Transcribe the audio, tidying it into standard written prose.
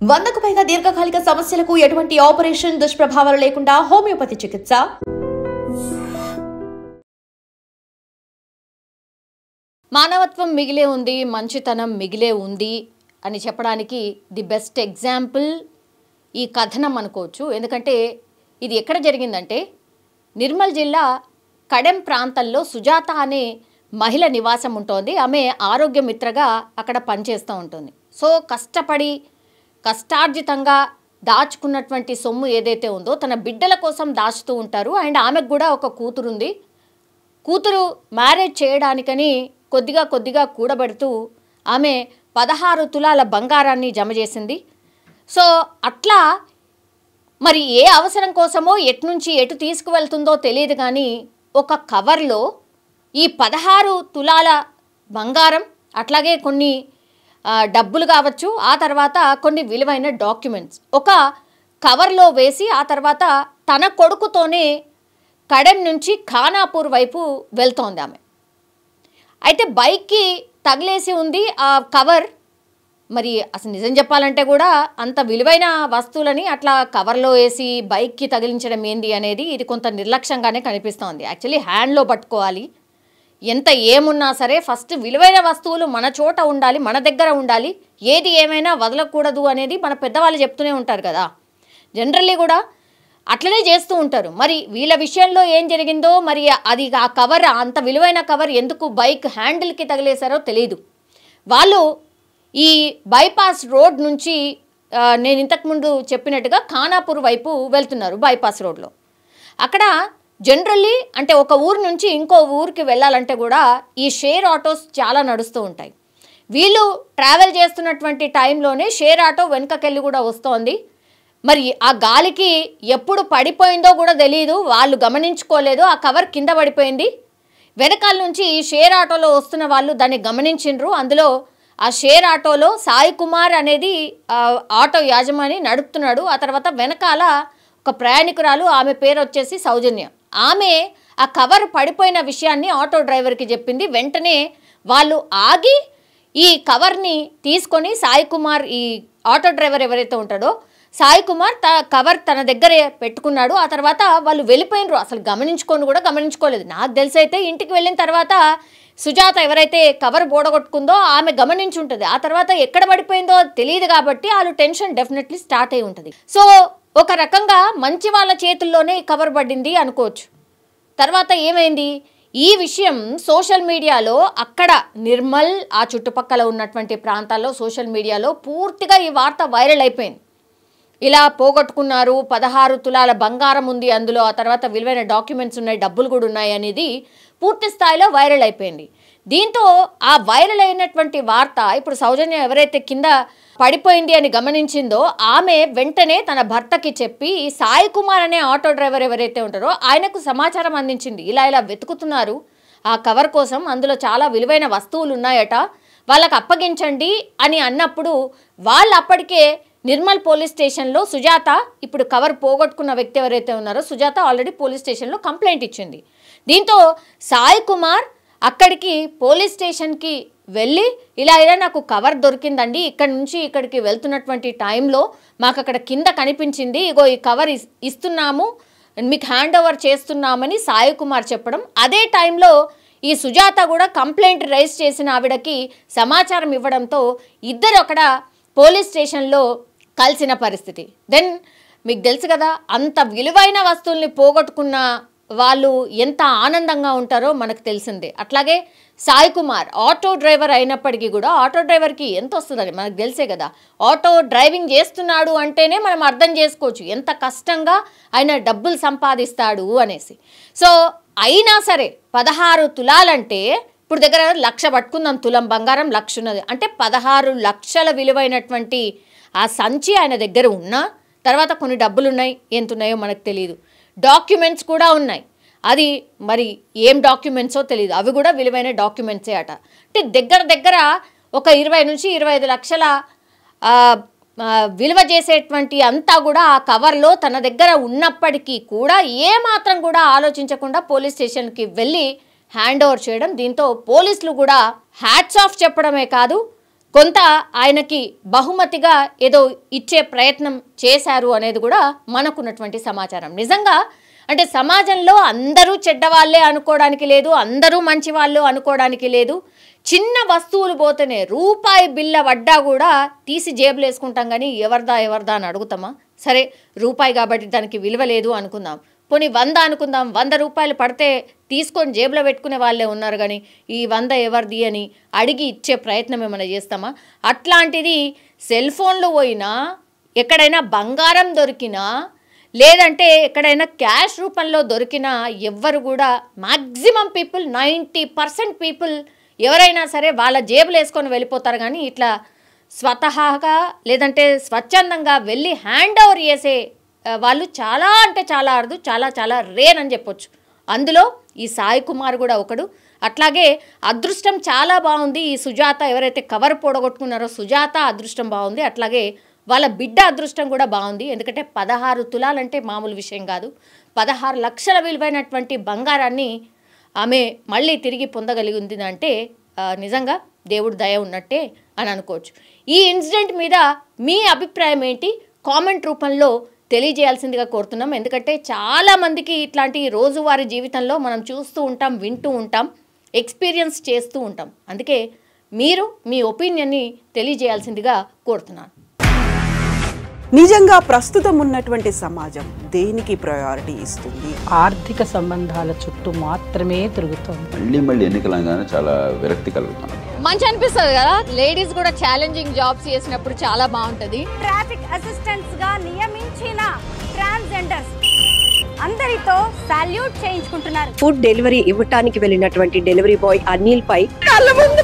100కు పైగా దీర్ఘకాలిక సమస్యలకు ఎటువంటి ఆపరేషన్ దుష్ప్రభావాలు లేకుండా హోమియోపతి చికిత్స. మానవత్వం మిగిలే ఉంది, మంచితనం మిగిలే ఉంది అని చెప్పడానికి ది బెస్ట్ ఎగ్జాంపుల్ ఈ కథనం అనుకోవచ్చు. ఎందుకంటే ఇది ఎక్కడ జరిగిందంటే నిర్మల్ జిల్లా కడెం ప్రాంతంలో సుజాత అనే మహిళ నివాసం ఉంటుంది. ఆమె ఆరోగ్య మిత్రగా అక్కడ పనిచేస్తూ ఉంటుంది. సో కష్టార్జితంగా దాచుకున్నటువంటి సొమ్ము ఏదైతే ఉందో తన బిడ్డల కోసం దాచుతూ ఉంటారు. అండ్ ఆమెకు కూడా ఒక కూతురు ఉంది. కూతురు మ్యారేజ్ చేయడానికని కొద్దిగా కూడబెడుతూ ఆమె 16 తులాల బంగారాన్ని జమ చేసింది. సో అట్లా మరి ఏ అవసరం కోసమో ఎట్నుంచి ఎటు తీసుకువెళ్తుందో తెలియదు, కానీ ఒక కవర్లో ఈ 16 తులాల బంగారం, అట్లాగే కొన్ని డబ్బులు కావచ్చు, ఆ తర్వాత కొన్ని విలువైన డాక్యుమెంట్స్ ఒక కవర్లో వేసి ఆ తర్వాత తన కొడుకుతోనే కడెం నుంచి ఖానాపూర్ వైపు వెళ్తోంది ఆమె. అయితే బైక్కి తగిలేసి ఉంది ఆ కవర్. మరి అసలు నిజం చెప్పాలంటే కూడా అంత విలువైన వస్తువులని అట్లా కవర్లో వేసి బైక్కి తగిలించడం ఏంది అనేది ఇది కొంత నిర్లక్ష్యంగానే కనిపిస్తోంది. యాక్చువల్లీ హ్యాండ్లో పట్టుకోవాలి. ఎంత ఏమున్నా సరే ఫస్ట్ విలువైన వస్తువులు మన చోట ఉండాలి, మన దగ్గర ఉండాలి. ఏది ఏమైనా వదలకూడదు అనేది మన పెద్దవాళ్ళు చెప్తూనే ఉంటారు కదా. జనరల్లీ కూడా అట్లనే చేస్తూ ఉంటారు. మరి వీళ్ళ విషయంలో ఏం జరిగిందో, మరి అది ఆ కవర్, అంత విలువైన కవర్ ఎందుకు బైక్ హ్యాండిల్కి తగిలేశారో తెలియదు. వాళ్ళు ఈ బైపాస్ రోడ్ నుంచి నేను ఇంతకుముందు చెప్పినట్టుగా ఖానాపూర్ వైపు వెళ్తున్నారు. బైపాస్ రోడ్లో అక్కడ జనరల్లీ అంటే ఒక ఊరు నుంచి ఇంకో ఊరికి వెళ్ళాలంటే కూడా ఈ షేర్ ఆటోస్ చాలా నడుస్తూ ఉంటాయి. వీళ్ళు ట్రావెల్ చేస్తున్నటువంటి టైంలోనే షేర్ ఆటో వెనకకెళ్ళి కూడా వస్తోంది. మరి ఆ గాలికి ఎప్పుడు పడిపోయిందో కూడా తెలియదు, వాళ్ళు గమనించుకోలేదు. ఆ కవర్ కింద పడిపోయింది. వెనకాల నుంచి ఈ షేర్ ఆటోలో వస్తున్న వాళ్ళు దాన్ని గమనించిండ్రు. అందులో ఆ షేర్ ఆటోలో సాయి కుమార్ అనేది ఆటో యాజమాని నడుపుతున్నాడు. ఆ తర్వాత వెనకాల ఒక ప్రయాణికురాలు, ఆమె పేరు వచ్చేసి సౌజన్య. ఆమె ఆ కవర్ పడిపోయిన విషయాన్ని ఆటో డ్రైవర్కి చెప్పింది. వెంటనే వాళ్ళు ఆగి ఈ కవర్ని తీసుకొని సాయి కుమార్, ఈ ఆటో డ్రైవర్ ఎవరైతే ఉంటాడో సాయి కుమార్ కవర్ తన దగ్గరే పెట్టుకున్నాడు. ఆ తర్వాత వాళ్ళు వెళ్ళిపోయినరు. అసలు గమనించుకోలేదు. నాకు తెలిసి అయితే ఇంటికి వెళ్ళిన తర్వాత సుజాత ఎవరైతే కవర్ బోడగొట్టుకుందో ఆమె గమనించి ఉంటుంది. ఆ తర్వాత ఎక్కడ పడిపోయిందో తెలియదు కాబట్టి వాళ్ళు టెన్షన్ డెఫినెట్లీ స్టార్ట్ అయి ఉంటుంది. సో ఒక రకంగా మంచి వాళ్ళ చేతుల్లోనే కవర్ పడింది అనుకోవచ్చు. తర్వాత ఏమైంది, ఈ విషయం సోషల్ మీడియాలో అక్కడ నిర్మల్ ఆ చుట్టుపక్కల ఉన్నటువంటి ప్రాంతాల్లో సోషల్ మీడియాలో పూర్తిగా ఈ వార్త వైరల్ అయిపోయింది. ఇలా పోగొట్టుకున్నారు, 16 తులాల బంగారం ఉంది అందులో, ఆ తర్వాత విలువైన డాక్యుమెంట్స్ ఉన్నాయి, డబ్బులు కూడా ఉన్నాయి అనేది పూర్తి స్థాయిలో వైరల్ అయిపోయింది. దీంతో ఆ వైరల్ అయినటువంటి వార్త ఇప్పుడు సౌజన్య ఎవరైతే కింద పడిపోయింది అని గమనించిందో ఆమె వెంటనే తన భర్తకి చెప్పి సాయి కుమార్ అనే ఆటో డ్రైవర్ ఎవరైతే ఉంటారో ఆయనకు సమాచారం అందించింది. ఇలా వెతుకుతున్నారు ఆ కవర్ కోసం, అందులో చాలా విలువైన వస్తువులు ఉన్నాయట, వాళ్ళకి అప్పగించండి అని అన్నప్పుడు వాళ్ళు అప్పటికే నిర్మల్ పోలీస్ స్టేషన్లో సుజాత, ఇప్పుడు కవర్ పోగొట్టుకున్న వ్యక్తి ఎవరైతే ఉన్నారో సుజాత ఆల్రెడీ పోలీస్ స్టేషన్లో కంప్లైంట్ ఇచ్చింది. దీంతో సాయి కుమార్ అక్కడికి పోలీస్ స్టేషన్కి వెళ్ళి ఇలా నాకు కవర్ దొరికిందండి, ఇక్కడ నుంచి ఇక్కడికి వెళ్తున్నటువంటి టైంలో మాకు అక్కడ కింద కనిపించింది, ఇగో ఈ కవర్ ఇస్తున్నాము, మీకు హ్యాండ్ ఓవర్ చేస్తున్నామని సాయి కుమార్ చెప్పడం. అదే టైంలో ఈ సుజాత కూడా కంప్లైంట్ రైజ్ చేసిన ఆవిడకి సమాచారం ఇవ్వడంతో ఇద్దరు అక్కడ పోలీస్ స్టేషన్లో కలిసిన పరిస్థితి. దెన్ మీకు తెలుసు కదా, అంత విలువైన వస్తువుల్ని పోగొట్టుకున్న వాళ్ళు ఎంత ఆనందంగా ఉంటారో మనకు తెలిసిందే. అట్లాగే సాయి కుమార్ ఆటో డ్రైవర్ అయినప్పటికీ కూడా ఆటో డ్రైవర్కి ఎంత వస్తుందని మనకు తెలిసే కదా. ఆటో డ్రైవింగ్ చేస్తున్నాడు అంటేనే మనం అర్థం చేసుకోవచ్చు ఎంత కష్టంగా ఆయన డబ్బులు సంపాదిస్తాడు అనేసి. సో అయినా సరే 16 తులాలంటే ఇప్పుడు దగ్గర 1,00,000 పట్టుకుందాం, తులం బంగారం 1,00,000 ఉన్నది అంటే 16 లక్షల విలువైనటువంటి ఆ సంచి ఆయన దగ్గర ఉన్నా, తర్వాత కొన్ని డబ్బులు ఉన్నాయి, ఎంత ఉన్నాయో మనకు తెలియదు, డాక్యుమెంట్స్ కూడా ఉన్నాయి. అది మరి ఏం డాక్యుమెంట్సో తెలియదు, అవి కూడా విలువైన డాక్యుమెంట్సే అట. అంటే దగ్గర ఒక 20 నుంచి 25 లక్షల విలువ చేసేటువంటి అంతా కూడా ఆ కవర్లో తన దగ్గర ఉన్నప్పటికీ కూడా ఏమాత్రం కూడా ఆలోచించకుండా పోలీస్ స్టేషన్కి వెళ్ళి హ్యాండ్ ఓవర్ చేయడం. దీంతో పోలీసులు కూడా హ్యాట్స్ ఆఫ్ చెప్పడమే కాదు, కొంత ఆయనకి బహుమతిగా ఏదో ఇచ్చే ప్రయత్నం చేశారు అనేది కూడా మనకున్నటువంటి సమాచారం. నిజంగా అంటే సమాజంలో అందరూ చెడ్డవాళ్ళే అనుకోవడానికి లేదు, అందరూ మంచి వాళ్ళు అనుకోవడానికి లేదు. చిన్న వస్తువులు పోతేనే రూపాయి బిల్ల పడ్డా కూడా తీసి జేబులు వేసుకుంటాం, కానీ ఎవరిదా అని అడుగుతామా? సరే రూపాయి కాబట్టి దానికి విలువ లేదు అనుకుందాం, పోనీ 100 అనుకుందాం, 100 రూపాయలు పడితే తీసుకొని జేబులో పెట్టుకునే వాళ్ళే ఉన్నారు, కానీ ఈ 100 ఎవరిది అని అడిగి ఇచ్చే ప్రయత్నం ఏమైనా చేస్తామా? అట్లాంటిది సెల్ ఫోన్లు పోయినా, ఎక్కడైనా బంగారం దొరికినా, లేదంటే ఎక్కడైనా క్యాష్ రూపంలో దొరికినా ఎవ్వరు కూడా మ్యాక్సిమం పీపుల్ 90% పీపుల్ ఎవరైనా సరే వాళ్ళ జేబులు వేసుకొని వెళ్ళిపోతారు, కానీ ఇట్లా స్వతహాగా లేదంటే స్వచ్ఛందంగా వెళ్ళి హ్యాండ్ ఓవర్ చేసే వాళ్ళు చాలా అంటే చాలా అరుదు, చాలా రేర్ అని చెప్పొచ్చు. అందులో ఈ సాయి కుమార్ కూడా ఒకడు. అట్లాగే అదృష్టం చాలా బాగుంది. ఈ సుజాత ఎవరైతే కవర్ పొడగొట్టుకున్నారో సుజాత అదృష్టం బాగుంది. అట్లాగే వాళ్ళ బిడ్డ అదృష్టం కూడా బాగుంది. ఎందుకంటే 16 తులాలంటే మామూలు విషయం కాదు. 16 లక్షల విలువైనటువంటి బంగారాన్ని ఆమె మళ్ళీ తిరిగి పొందగలిగింది అంటే నిజంగా దేవుడు దయ ఉన్నట్టే అని అనుకోవచ్చు. ఈ ఇన్సిడెంట్ మీద మీ అభిప్రాయం ఏంటి? కామెంట్ రూపంలో తెలియజేయాల్సిందిగా కోరుతున్నాం. ఎందుకంటే చాలామందికి ఇట్లాంటి రోజువారీ జీవితంలో మనం చూస్తూ ఉంటాం, వింటూ ఉంటాం, ఎక్స్పీరియన్స్ చేస్తూ ఉంటాం. అందుకే మీరు మీ ఒపీనియన్ని తెలియజేయాల్సిందిగా కోరుతున్నాను. నిజంగా ప్రస్తుతం ఉన్నటువంటి సమాజం దేనికి ప్రయారిటీ ఇస్తుంది? ఆర్థిక సంబంధాల చుట్టూ మాత్రమే తిరుగుతుంది. మళ్ళీ ఎన్నికలంగానే చాలా విరక్తి కలుగుతాను. మంచి అనిపిస్తుంది కదా, లేడీస్ కూడా ఛాలెంజింగ్ జాబ్స్ చేసినప్పుడు చాలా బాగుంటది. ట్రాఫిక్ అసిస్టెంట్స్ గా నియమించిన ట్రాన్స్జెండర్స్ అందరితో సాల్యూట్ చేయించుకుంటున్నారు. ఫుడ్ డెలివరీ ఇవ్వటానికి వెళ్ళినటువంటి డెలివరీ బాయ్ అనిల్ పై కళ్ళ ముందు